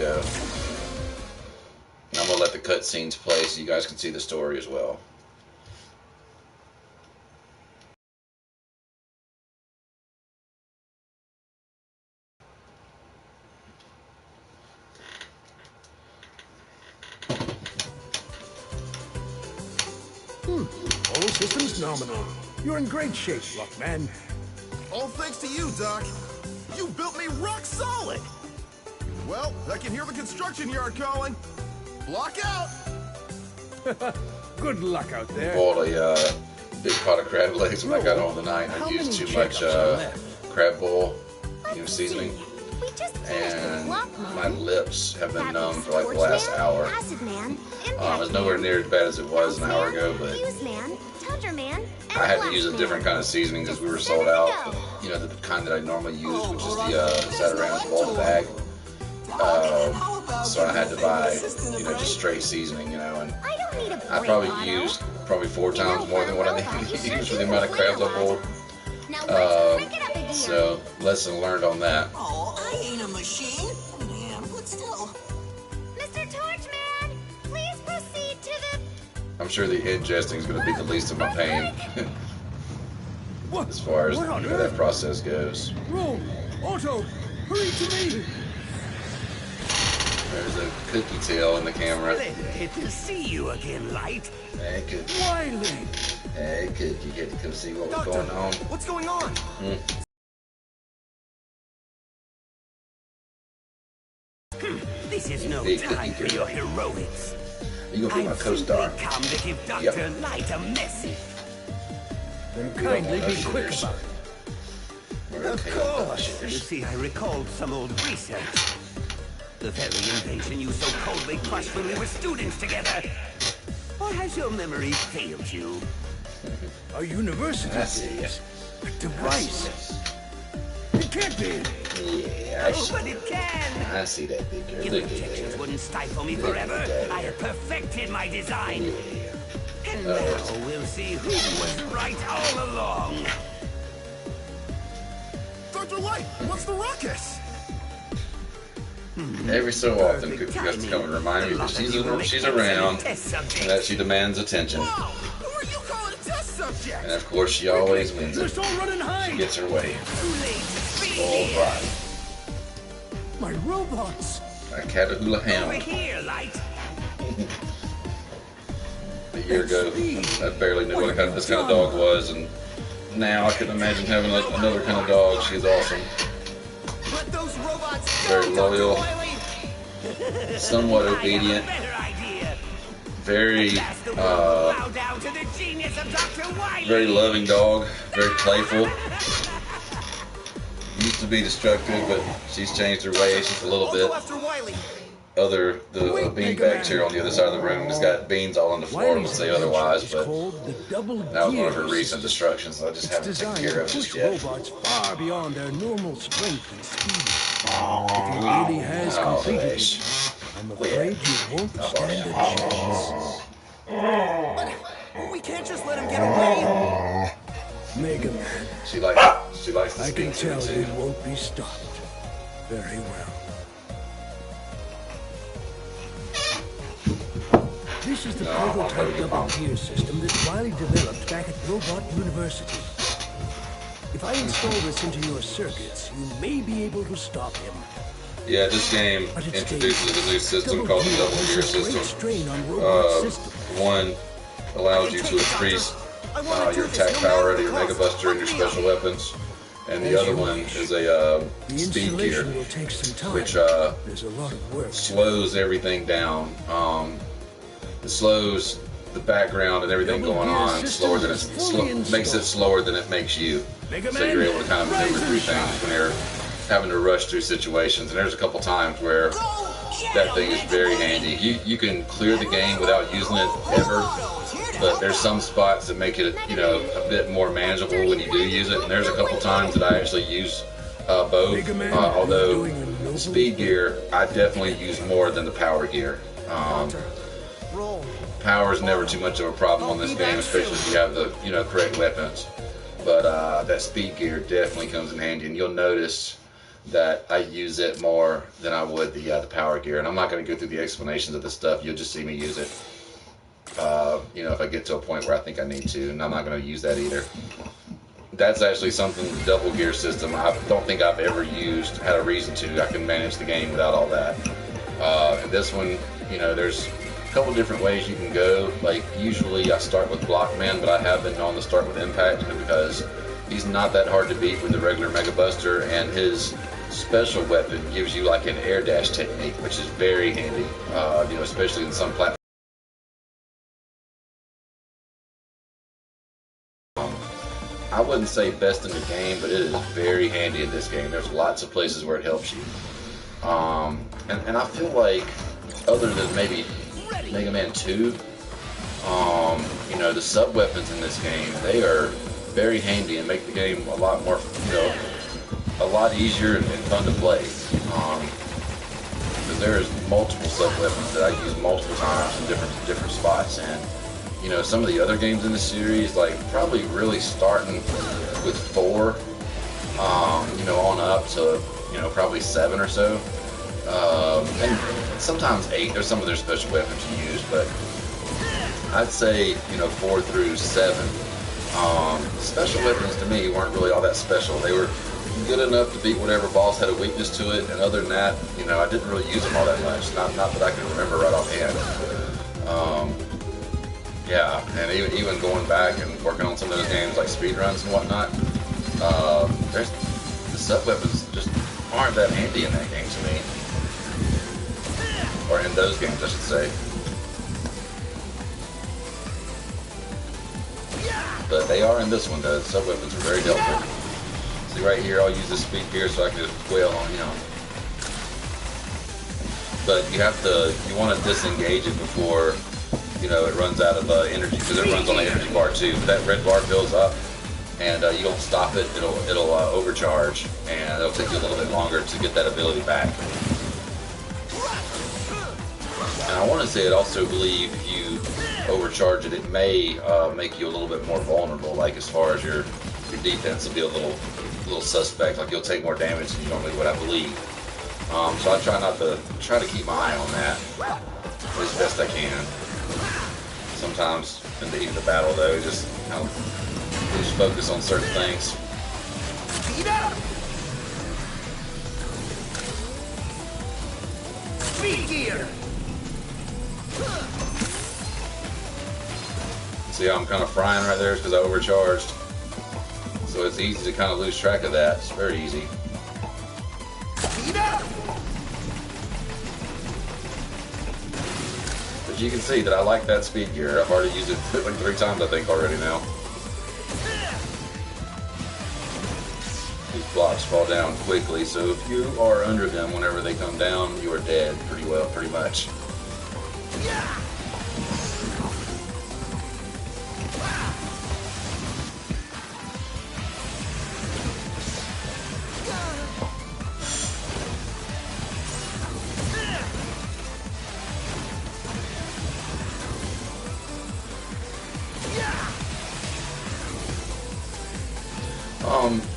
go. And I'm gonna let the cutscenes play so you guys can see the story as well. All systems nominal. You're in great shape, Luckman. All thanks to you, Doc. You built me rock solid. Well, I can hear the construction yard calling. Block out. Good luck out there. Boiled a big pot of crab legs when I got home tonight. I used too much crab boil, seasoning, and my lips have been numb for like the last hour. It's nowhere near as bad as it was an hour ago, but I had to use a different kind of seasoning because we were sold out. The kind that I normally use, which is the Zatarain's Boiled bag. So I had to buy, just straight seasoning, and I probably used 4 times more than what I needed to use for the amount of crabs I boiled. So lesson learned on that. Oh, I ain't a machine. I am, but still. Mr. Torchman, please proceed to the... I'm sure the ingesting is going to be the least of my pain as far as that process goes. Roll! Otto! Hurry to me! There's a cookie tail in the camera. Glad to see you again, Light. Hey, Cookie. Wiley! Hey, Cookie. You get to come see what was going on. What's going on? This is no Big time cookie for your heroics. You gonna be my co-star? I've come to give Dr. Light a message. Then kindly be quick about it. Of course. You see, I recalled some old research. The very invention you so coldly crushed when we were students together. Or has your memory failed you? A university I see days. A device. It can't be. Yeah, Oh, but it can. I see that big girl. Your Look at projections that. wouldn't stifle me forever. I have perfected my design. And now we'll see who was right all along. Dr. Light, what's the ruckus? Every so often, Cookie has to come and remind me that she's around and that she demands attention. Wow, who are you calling a test subject? And of course, she always wins Let's it. all run and She hide! gets her way. Too late to speak. All right. My robots! A Catahoula Over Hound. here, Light. A year ago, I barely knew what this kind of dog was, and now I can imagine having another kind of dog. She's awesome. Let those robots Very go, Dr. loyal. Wiley. Somewhat I have a obedient. better idea. Very, That's the one who bow down to the genius of Dr. Wiley. very loving dog. Very playful. Used to be destructive, but she's changed her ways just a little I'll bit. go after Wiley. The beanbag chair on the other side of the room has got beans all on the floor. I would say otherwise, but called the double that was one of her gear recent system. destructions. So I just It's haven't taken designed care to of it push just yet. robots far beyond their normal strength and speed. If it really has completed Ash. it, I'm afraid you won't stand a chance. But we can't just let him get away. Mega Man, She likes to I speak can to me tell too. you won't be stopped. Very well. This is the prototype double gear system that Wiley developed back at Robot University. If I install this into your circuits, you may be able to stop him. Yeah, this game But it's introduces a new system called the double gear places a great system. strain on robot systems. One allows you to increase your attack power out of your Mega Buster and your special weapons, and the other one is a The speed gear, installation will take some time. which There's a lot of work. slows everything down. It slows the background and everything Double going gear on system slower than is fully makes it installed. slower than it makes you. Mega So Man, you're able to kind of rise maneuver through and things shine. when you're having to rush through situations. And there's a couple times where that thing is very handy. You can clear the game without using it ever, but there's some spots that make it a bit more manageable when you do use it. And there's a couple times that I actually use both. Mega Man, Although you're doing a noble speed gear, I definitely use more than the power gear. Roll. Power is never too much of a problem on this game, especially if you have the correct weapons. But that speed gear definitely comes in handy, and you'll notice that I use it more than I would the power gear. And I'm not going to go through the explanations of this stuff. You'll just see me use it. You know, if I get to a point where I think I need to, and I'm not going to use that either. That's actually something, the double gear system, I don't think I've ever used, had a reason to. I can manage the game without all that. And this one, you know, there's a couple different ways you can go. Like, usually I start with Blockman, but I have been known to start with Impact because he's not that hard to beat with the regular Mega Buster, and his special weapon gives you like an air dash technique, which is very handy, you know, especially in some platforms. I wouldn't say best in the game, but it is very handy in this game. There's lots of places where it helps you. And I feel like, other than maybe Mega Man 2, you know, the sub-weapons in this game, they are very handy and make the game a lot more, you know, a lot easier and fun to play. Because there's multiple sub-weapons that I use multiple times in different spots. And you know, some of the other games in the series, like probably really starting with 4, you know, on up to, you know, probably 7 or so. And sometimes 8, there's some of their special weapons you use, but I'd say, you know, 4 through 7. Special weapons to me weren't really all that special. They were good enough to beat whatever boss had a weakness to it, and other than that, you know, I didn't really use them all that much. Not that I can remember right offhand. Yeah, and even going back and working on some of those games like speedruns and whatnot, the sub-weapons just aren't that handy in that game to me. Or in those games, I should say. But they are in this one, the sub-weapons are very helpful. See right here, I'll use this speed gear so I can just wail on him. But you want to disengage it before, you know, it runs out of energy, because it runs on an energy bar too. If that red bar fills up and you don't stop it, it'll overcharge, and it'll take you a little bit longer to get that ability back. And I want to say, I also believe if you overcharge it, it may make you a little bit more vulnerable. Like as far as your defense will be a little suspect. Like you'll take more damage than you normally would, I believe. So I try to keep my eye on that as best I can. Sometimes in the heat of the battle, though, just kind of lose focus on certain things. Speed up! Speed gear! See how I'm kind of frying right there? It's because I overcharged. So it's easy to kind of lose track of that. It's very easy. Speed up! But you can see that I like that speed gear. I've already used it like 3 times, I think, already now. These blocks fall down quickly, so if you are under them whenever they come down, you are dead pretty much.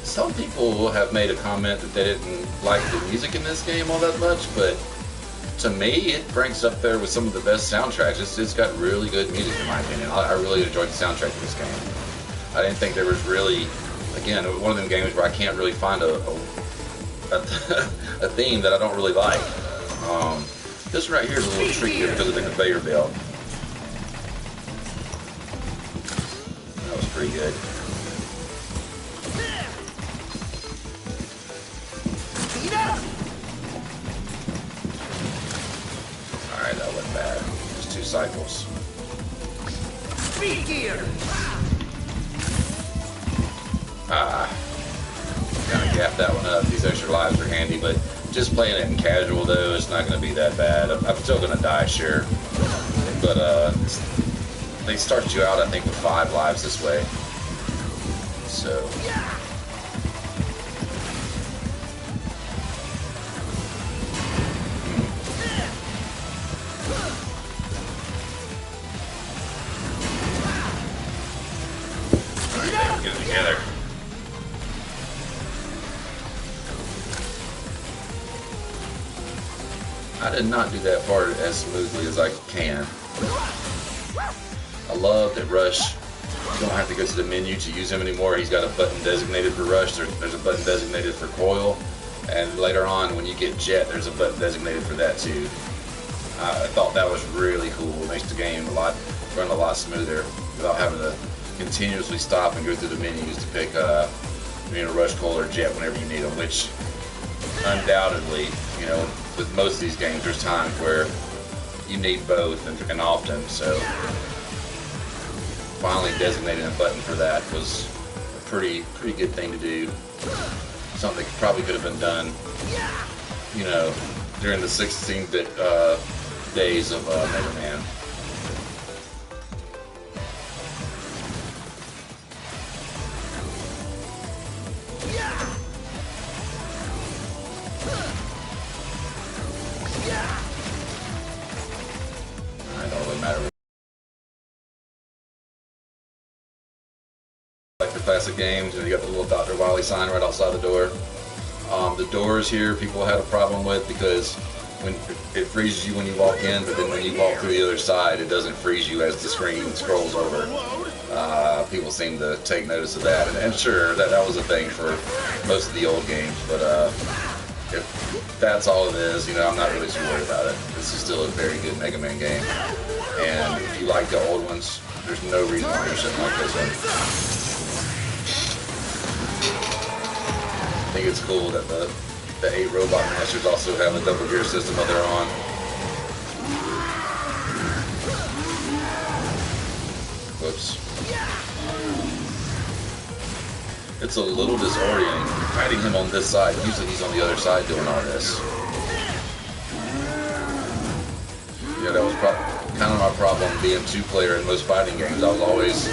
Some people have made a comment that they didn't like the music in this game all that much, but to me, it ranks up there with some of the best soundtracks. It's got really good music in my opinion. I really enjoyed the soundtrack of this game. I didn't think there was really, again, one of them games where I can't really find a theme that I don't really like. This right here is a little trickier because of the conveyor belt. That was pretty good. Alright, that wasn't bad. Just 2 cycles. Speed gear! Kind of gapped that one up. These extra lives are handy, but just playing it in casual though, it's not going to be that bad. I'm still going to die, sure. But they start you out, I think, with 5 lives this way. So... to not do that part as smoothly as I can. I love that Rush, you don't have to go to the menu to use him anymore. He's got a button designated for Rush, there's a button designated for Coil, and later on when you get Jet, there's a button designated for that too. I thought that was really cool. It makes the game run a lot smoother without having to continuously stop and go through the menus to pick Rush, Coil, or Jet whenever you need them, which undoubtedly, you know, with most of these games there's times where you need both and often, so finally designating a button for that was a pretty good thing to do. Something that probably could have been done, you know, during the 16-bit days of Mega Man. I don't really matter. Like the classic games, you got the little Dr. Wily sign right outside the door. The doors here, people had a problem with because when it freezes you when you walk in, but then when you walk through the other side, it doesn't freeze you as the screen scrolls over. People seem to take notice of that, and sure, that was a thing for most of the old games, but if that's all it is, you know, I'm not really too worried about it. This is still a very good Mega Man game, and if you like the old ones, there's no reason why you shouldn't like this one. I think it's cool that the 8 Robot Masters also have a double gear system of their own. Whoops. It's a little disorienting fighting him on this side. Usually he's on the other side doing all this. Yeah, that was kind of my problem being 2-player in most fighting games. I was always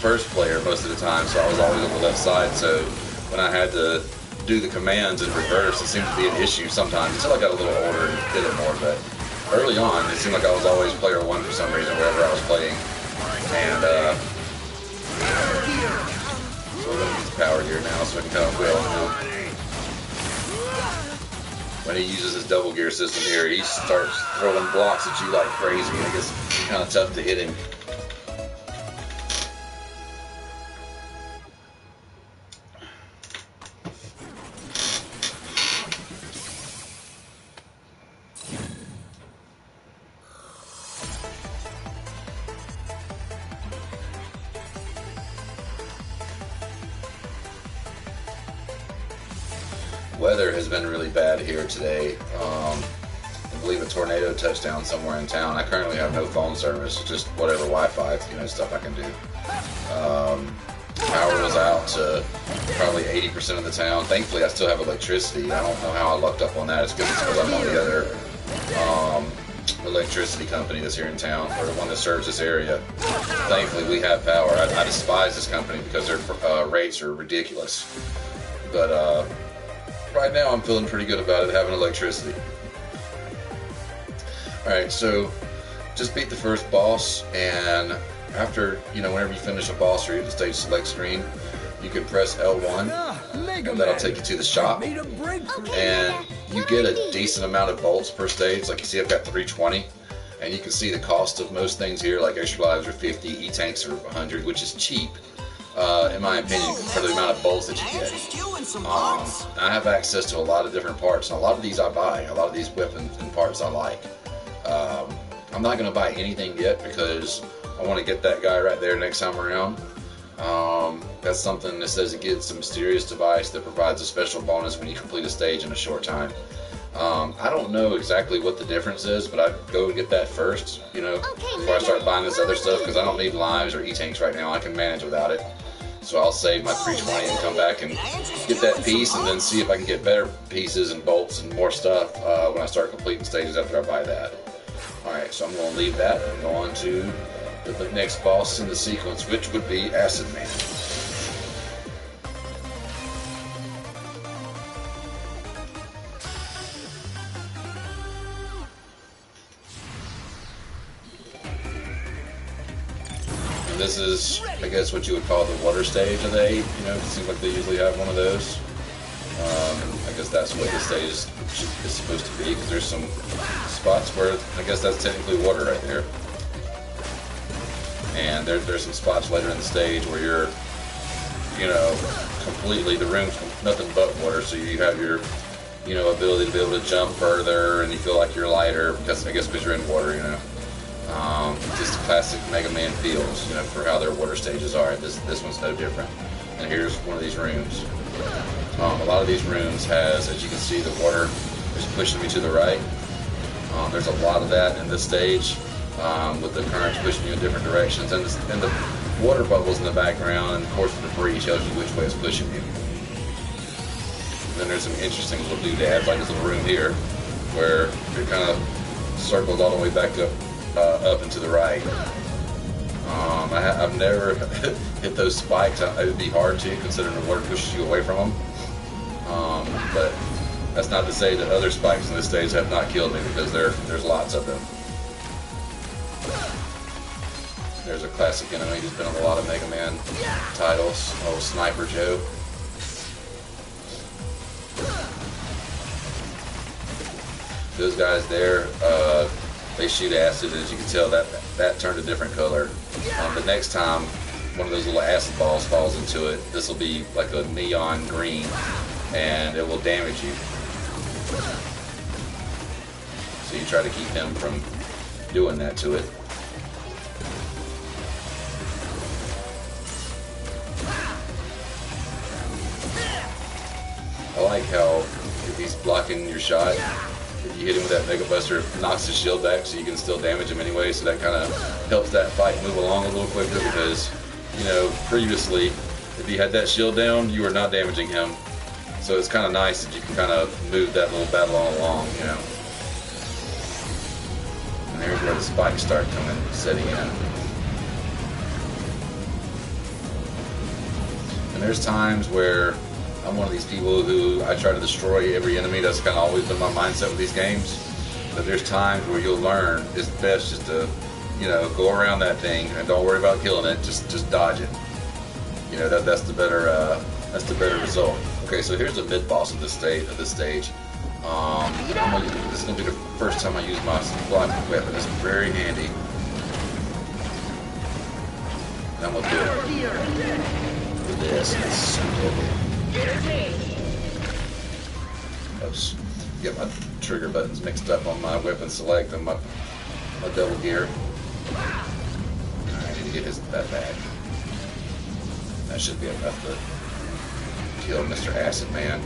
first player most of the time, so I was always on the left side. So when I had to do the commands in reverse, it seemed to be an issue sometimes until I got a little older and did it more. But early on, it seemed like I was always player 1 for some reason, wherever I was playing. And so we're going to use power here now so I can kind of wheel him. When he uses his double gear system here, he starts throwing blocks at you like crazy, and it gets kind of tough to hit him. Weather has been really bad here today. I believe a tornado touched down somewhere in town. I currently have no phone service, just whatever Wi-Fi, you know, stuff I can do. Power was out to probably 80% of the town. Thankfully, I still have electricity. I don't know how I lucked up on that. It's because I'm on the other electricity company that's here in town, or the one that serves this area. Thankfully, we have power. I despise this company because their rates are ridiculous. But right now, I'm feeling pretty good about it, having electricity. Alright, so just beat the first boss, and after, you know, whenever you finish a boss or you hit the stage select screen, you can press L1, and that'll take you to the shop. And you get a decent amount of bolts per stage. Like you see, I've got 320, and you can see the cost of most things here, like extra lives are 50, E-tanks are 100, which is cheap. In my opinion, for the amount of bolts that you get. I have access to a lot of different parts, and a lot of these I buy. A lot of these weapons and parts I like. I'm not going to buy anything yet because I want to get that guy right there next time around. That's something that says it gets a mysterious device that provides a special bonus when you complete a stage in a short time. I don't know exactly what the difference is, but I'd go and get that first, you know, before I start buying this other stuff, because I don't need lives or E-tanks right now. I can manage without it. So I'll save my 320 and come back and get that piece, and then see if I can get better pieces and bolts and more stuff when I start completing stages after I buy that. Alright, so I'm going to leave that and go on to the next boss in the sequence, which would be Acid Man. This is, I guess, what you would call the water stage of the 8. You know, it seems like they usually have one of those. I guess that's what this stage is supposed to be, because there's some spots where I guess that's technically water right there. And there's some spots later in the stage where you're, you know, completely, the room's nothing but water, so you have your, you know, ability to be able to jump further, and you feel like you're lighter because you're in water, you know. Just classic Mega Man feels, you know, for how their water stages are. This one's no different. And here's one of these rooms. A lot of these rooms has, as you can see, the water is pushing me to the right. There's a lot of that in this stage, with the currents pushing you in different directions, and the water bubbles in the background, and of course the debris shows you which way it's pushing you. And then there's some interesting little doodads, like this little room here, where it kind of circles all the way back up and to the right. I've never hit those spikes. It would be hard to, considering the water pushes you away from them. But that's not to say that other spikes in this stage have not killed me, because there's lots of them. There's a classic enemy who's been on a lot of Mega Man titles, old Sniper Joe. Those guys there, they shoot acid, and as you can tell, that turned a different color. The next time one of those little acid balls falls into it, this will be like a neon green, and it will damage you. So you try to keep him from doing that to it. I like how if he's blocking your shot, if you hit him with that Mega Buster, it knocks his shield back, so you can still damage him anyway. So that kind of helps that fight move along a little quicker, because, you know, previously, if he had that shield down, you were not damaging him. So it's kind of nice that you can kind of move that little battle all along, you know. And there's where the spikes start setting in. And there's times where I'm one of these people who I try to destroy every enemy. That's kind of always been my mindset with these games. But there's times where you'll learn it's best just to, you know, go around that thing and don't worry about killing it. Just dodge it. You know, that's the better result. Okay, so here's the mid boss of this stage. This is gonna be the first time I use my blocking weapon. It's very handy. And I'm gonna do it with this. It's so deadly. Oops. Get my trigger buttons mixed up on my weapon select and my double gear. I need to get that back. That should be enough to kill Mr. Acid Man.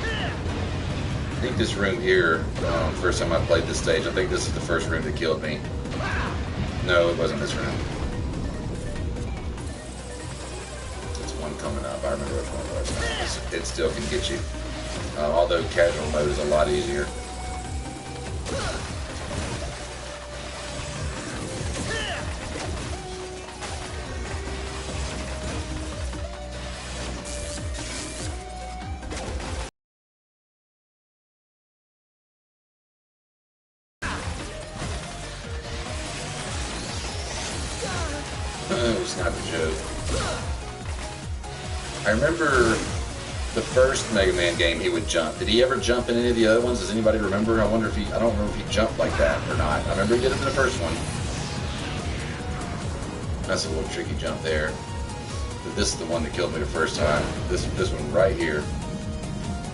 I think this room here, first time I played this stage, I think this is the first room that killed me. No, it wasn't this room. Coming up, I remember which one it was. It still can get you, although casual mode is a lot easier. Sniper Joe. I remember the first Mega Man game, he would jump. Did he ever jump in any of the other ones? Does anybody remember? I don't remember if he jumped like that or not. I remember he did it in the first one. That's a little tricky jump there. But this is the one that killed me the first time. This one right here.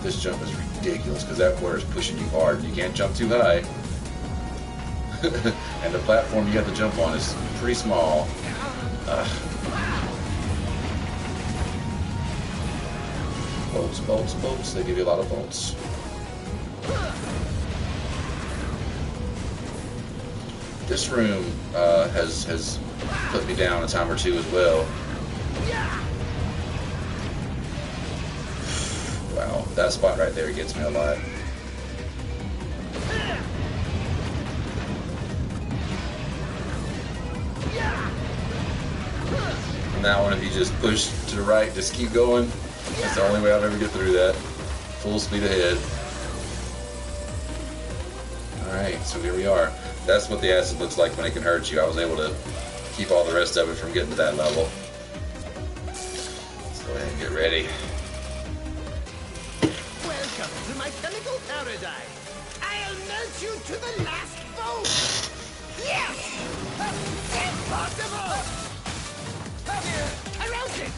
This jump is ridiculous because that water is pushing you hard. You can't jump too high. And the platform you have to jump on is pretty small. Bolts, bolts, bolts. They give you a lot of bolts. This room has put me down a time or two as well. Wow, that spot right there gets me a lot. And that one, if you just push to the right, just keep going. That's the only way I'll ever get through that. Full speed ahead. Alright, so here we are. That's what the acid looks like when it can hurt you. I was able to keep all the rest of it from getting to that level. Let's go ahead and get ready. Welcome to my chemical paradise. I'll melt push you to the last vote! Yes! Impossible! Corrosion!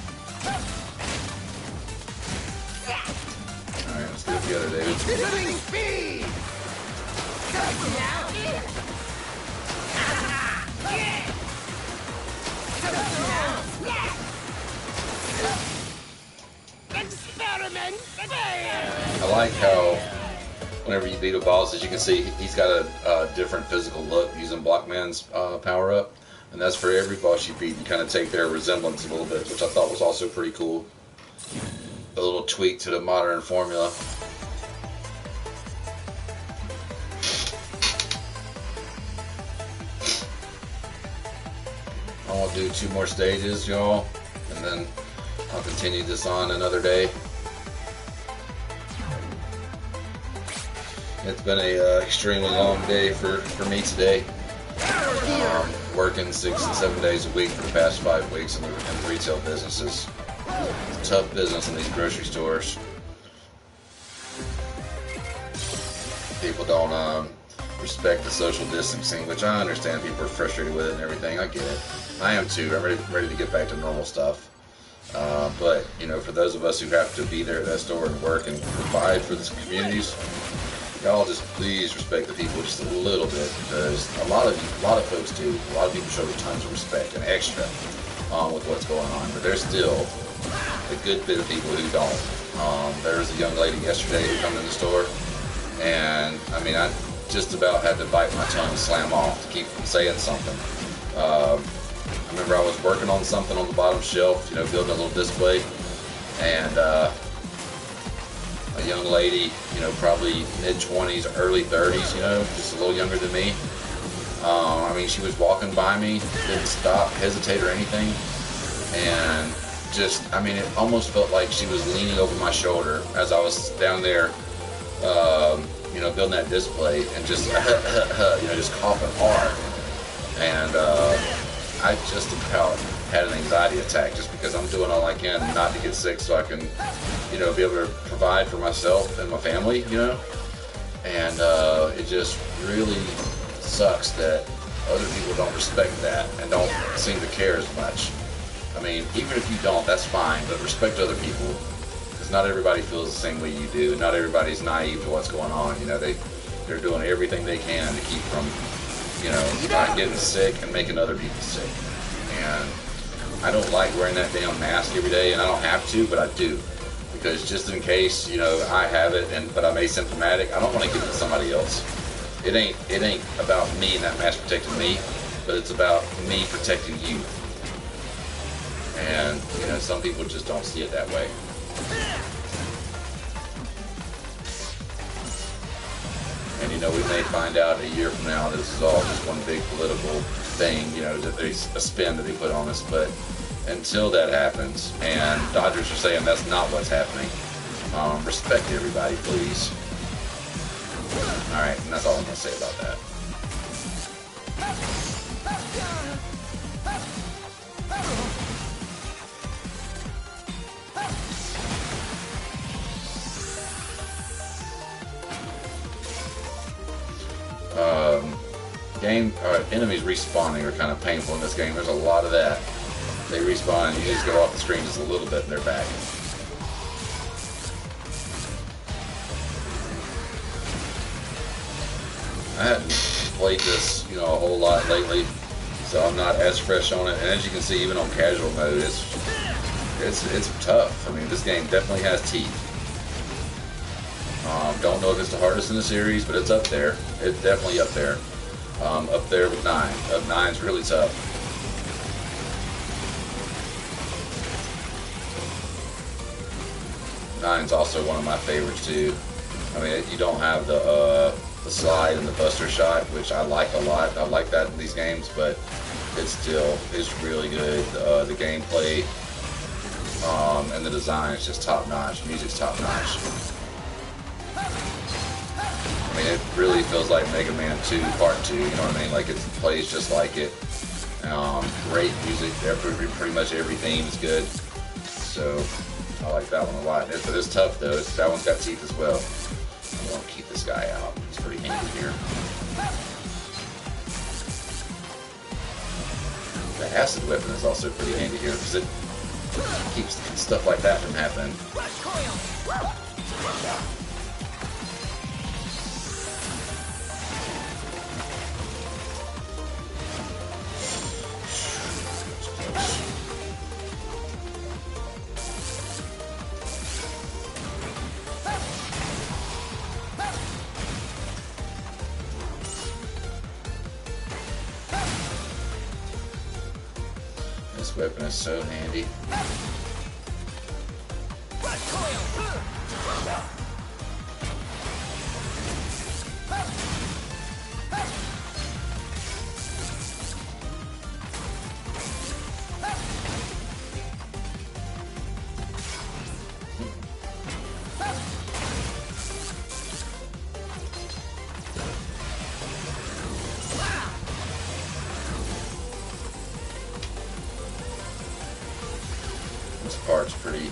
Alright, let's do it together, David. Living speed! Experiment failed! I like how whenever you beat a boss, as you can see, he's got a different physical look using Blockman's power up. And that's for every boss you beat. You kind of take their resemblance a little bit, which I thought was also pretty cool. A little tweak to the modern formula. I want to do 2 more stages, y'all, and then I'll continue this on another day. It's been a extremely long day for me today. Working 6 and 7 days a week for the past 5 weeks in the retail businesses. Tough business in these grocery stores. People don't respect the social distancing, which I understand. People are frustrated with it and everything. I get it. I am too. I'm ready to get back to normal stuff. But you know, for those of us who have to be there at that store and work and provide for the communities, y'all just please respect the people just a little bit, because a lot of folks do. A lot of people show tons of respect and extra with what's going on, but there's still a good bit of people who don't. There was a young lady yesterday who came in the store, and I mean, I just about had to bite my tongue and slam off to keep from saying something. I remember I was working on something on the bottom shelf, you know, building a little display, and a young lady, you know, probably mid-20s, early 30s, you know, just a little younger than me. I mean, she was walking by me, didn't stop, hesitate or anything, and just, I mean, it almost felt like she was leaning over my shoulder as I was down there, you know, building that display, and just, you know, just coughing hard. And I just about had an anxiety attack just because I'm doing all I can not to get sick so I can, you know, be able to provide for myself and my family, you know. And it just really sucks that other people don't respect that and don't seem to care as much. I mean, even if you don't, that's fine, but respect other people, because not everybody feels the same way you do. Not everybody's naive to what's going on. You know, they're doing everything they can to keep from, you know, not getting sick and making other people sick. And I don't like wearing that damn mask every day, and I don't have to, but I do, because just in case, you know, I have it but I'm asymptomatic, I don't want to give it to somebody else. It ain't about me and that mask protecting me, but it's about me protecting you. And you know, some people just don't see it that way. And you know, we may find out a year from now this is all just one big political thing, you know, that there's a spin that they put on us. But until that happens, and Dodgers are saying that's not what's happening, respect everybody, please. Alright, and that's all I'm going to say about that. Enemies respawning are kind of painful in this game. There's a lot of that. They respawn, you just go off the screen just a little bit and they're back. I hadn't played this, you know, a whole lot lately, so I'm not as fresh on it. And as you can see, even on casual mode, it's tough. I mean, this game definitely has teeth. Don't know if it's the hardest in the series, but it's up there. It's definitely up there. Up there with 9. 9's really tough. Nine's also one of my favorites too. I mean, you don't have the slide and the buster shot, which I like a lot. I like that in these games, but it's really good. The gameplay and the design is just top notch. Music's top notch. I mean, it really feels like Mega Man 2 Part 2. You know what I mean? Like, it plays just like it. Great music. Pretty much every theme is good. So I like that one a lot. But it's tough though. That one's got teeth as well. I'm gonna keep this guy out. It's pretty handy. in here. The acid weapon is also pretty handy here because it keeps stuff like that from happening. This weapon is so handy. This part's pretty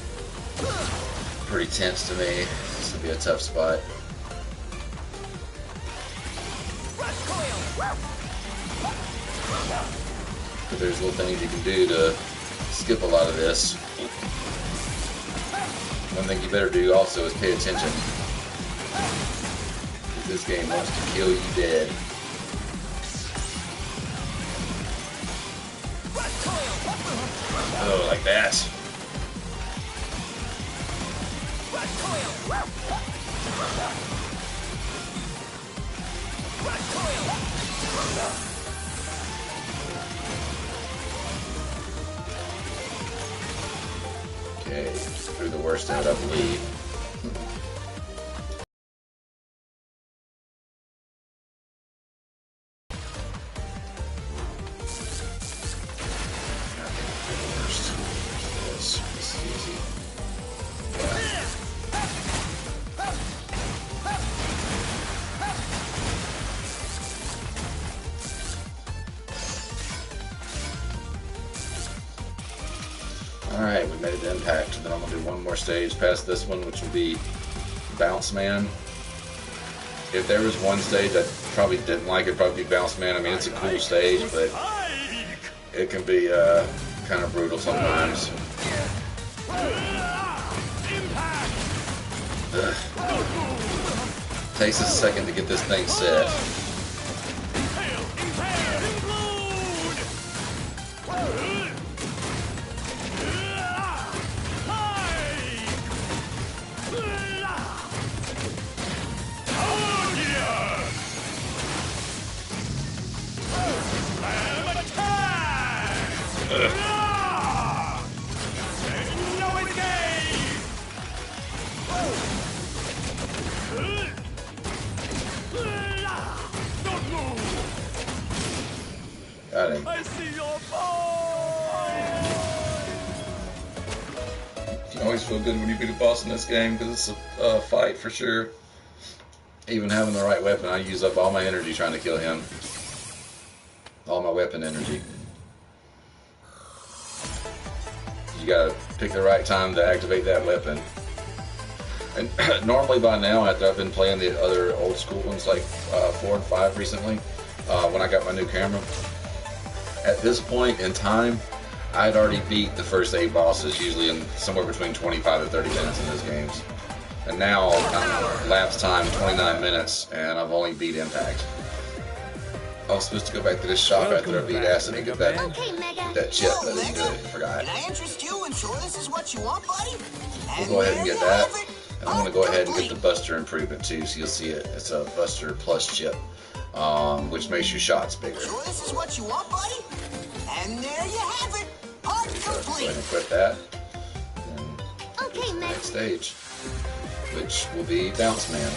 tense to me. This would be a tough spot. But there's little things you can do to skip a lot of this. One thing you better do also is pay attention. This game wants to kill you dead. Oh, like that. Okay, through the worst of it, I believe. Alright, we made it to Impact, and then I'm going to do one more stage past this one, which will be Bounce Man. If there was one stage I probably didn't like, it'd probably be Bounce Man. I mean, it's a cool stage, but it can be kind of brutal sometimes. Ugh. Takes a second to get this thing set. Got him. I see your boy! You always feel good when you beat a boss in this game because it's a fight for sure. Even having the right weapon, I use up all my energy trying to kill him. All my weapon energy. You gotta pick the right time to activate that weapon. And normally by now, after I've been playing the other old school ones like 4 and 5 recently, when I got my new camera, at this point in time, I'd already beat the first 8 bosses, usually in somewhere between 25 to 30 minutes in those games. And now, lapse time 29 minutes, and I've only beat Impact. I was supposed to go back to this shop after I beat Acid and get that chip, but I didn't do it. Forgot. Can I interest you in sure this is what you want, buddy? We'll go ahead and get that. And I'm going to go ahead and get the Buster improvement too, so you'll see it. It's a Buster Plus chip, which makes your shots bigger. Sure this is what you want, buddy? And there you have it. Part Go complete. ahead and equip that. And Okay, go to the Meg. next stage, which will be Bounce Man.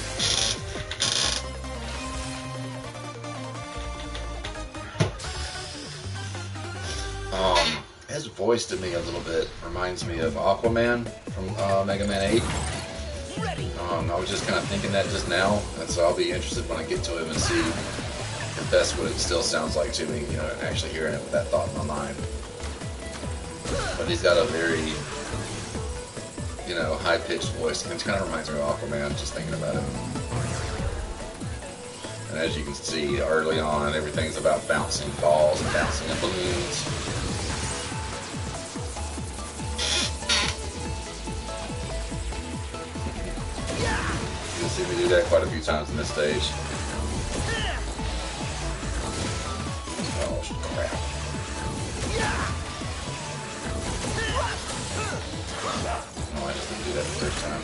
His voice to me a little bit reminds me of Aquaman from Mega Man 8. I was just kind of thinking that just now, and so I'll be interested when I get to him and see if that's what it still sounds like to me, you know, and actually hearing it with that thought in my mind. But he's got a very, you know, high-pitched voice, and it kind of reminds me of Aquaman, just thinking about it. And as you can see early on, everything's about bouncing balls and bouncing balloons. You'll see me do that quite a few times in this stage. Oh, crap. No, I just didn't do that the first time.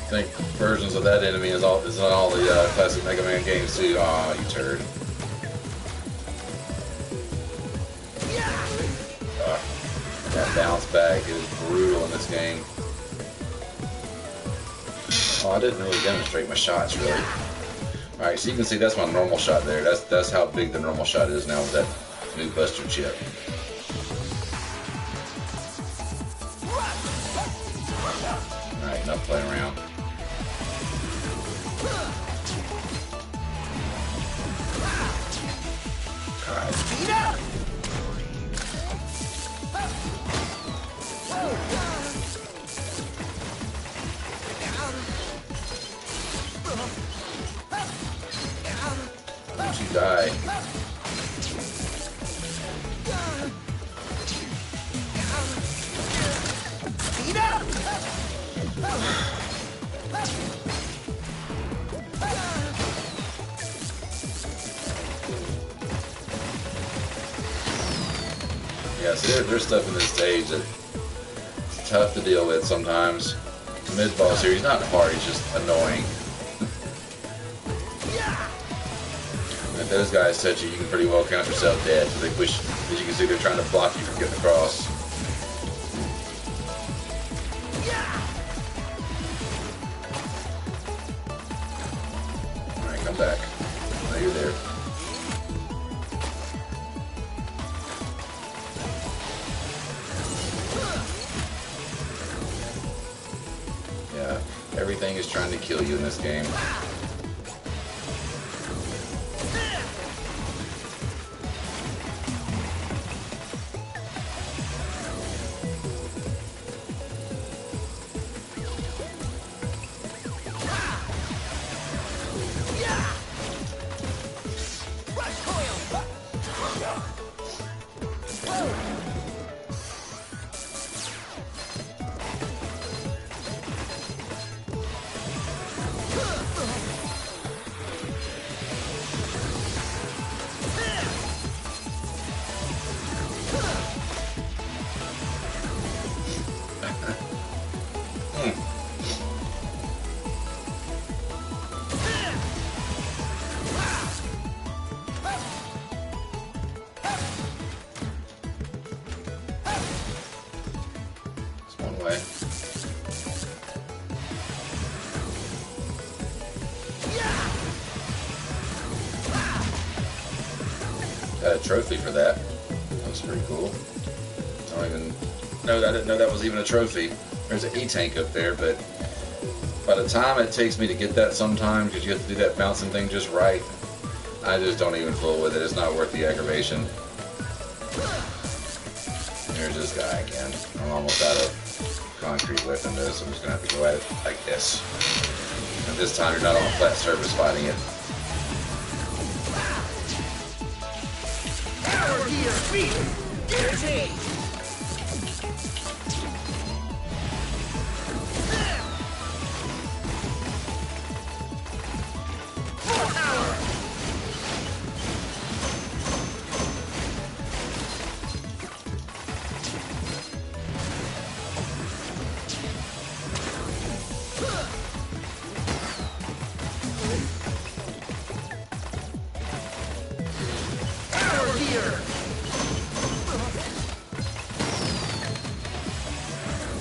I think versions of that enemy is on all the classic Mega Man games too. Aw, you turd. That bounce back is brutal in this game. Oh, I didn't really demonstrate my shots really. Alright, so you can see that's my normal shot there. That's how big the normal shot is now with that new Buster chip. Alright, enough playing around. Don't you die. Yeah, so there's stuff in this stage that it's tough to deal with sometimes. The mid-boss here, he's not hard, he's just annoying. And if those guys touch you, you can pretty well count yourself dead. So they push, as you can see, they're trying to block you from getting across. Alright, come back. Now you're there. Everything is trying to kill you in this game. Got a trophy for that. Looks pretty cool. I don't even know that. I didn't know that was even a trophy. There's an E-tank up there, but by the time it takes me to get that sometimes, because you have to do that bouncing thing just right, I just don't even fool with it. It's not worth the aggravation. There's this guy again. I'm almost out of concrete weapon though, so I'm just going to have to go at it like this. And this time you're not on a flat surface fighting it.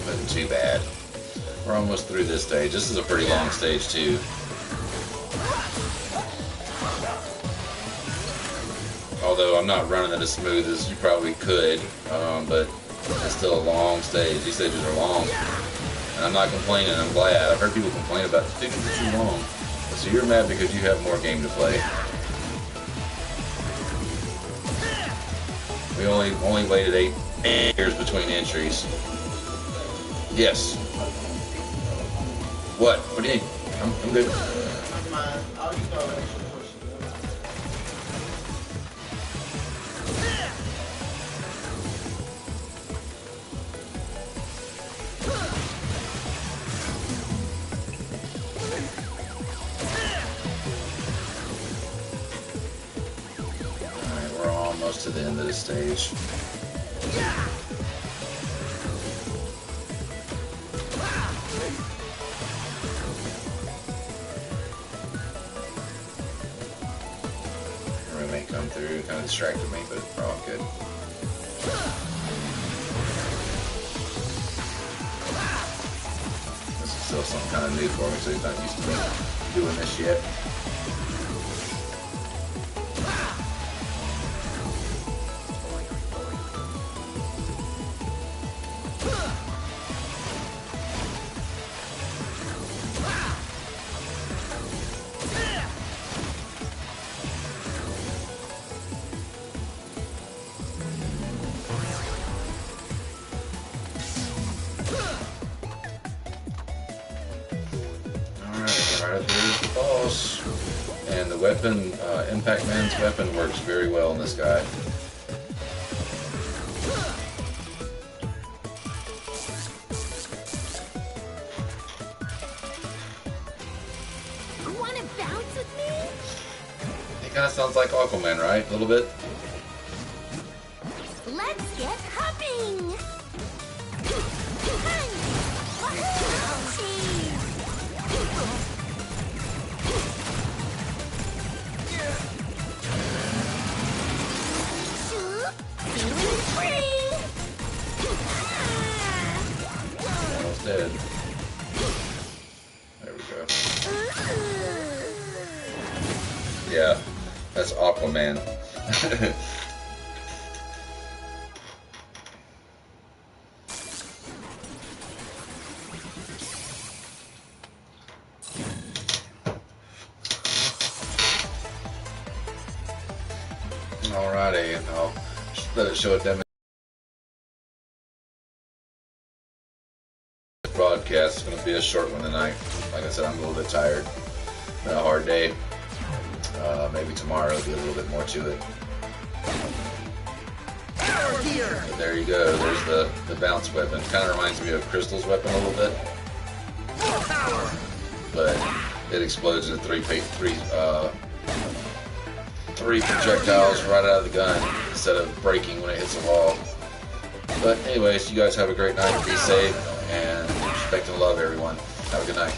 Wasn't too bad. We're almost through this stage. This is a pretty long stage too. Although I'm not running it as smooth as you probably could, but it's still a long stage. These stages are long. And I'm not complaining, I'm glad. I've heard people complain about the stages are too long. So you're mad because you have more game to play. We only waited 8 years between entries. Yes. What? What do you need? I'm good. Alright, we're almost to the end of the stage. Roommate come through, kind of distracted me, but we're all good. This is still something kind of new for me, so he's not used to me doing this yet. Right up here is the boss. And the weapon, Impact Man's weapon works very well in this guy. You wanna bounce with me? He kind of sounds like Aquaman, right? A little bit? Let's get hopping! Almost dead. There we go. Yeah, that's Aquaman. Alrighty, and I'll let it show a demo. Broadcast is going to be a short one tonight. Like I said, I'm a little bit tired. Been a hard day. Maybe tomorrow will be a little bit more to it. But there you go. There's the bounce weapon. Kind of reminds me of Crystal's weapon a little bit. But it explodes into three projectiles right out of the gun instead of breaking when it hits the wall. But anyways, you guys have a great night. Be safe and respect and love everyone. Have a good night.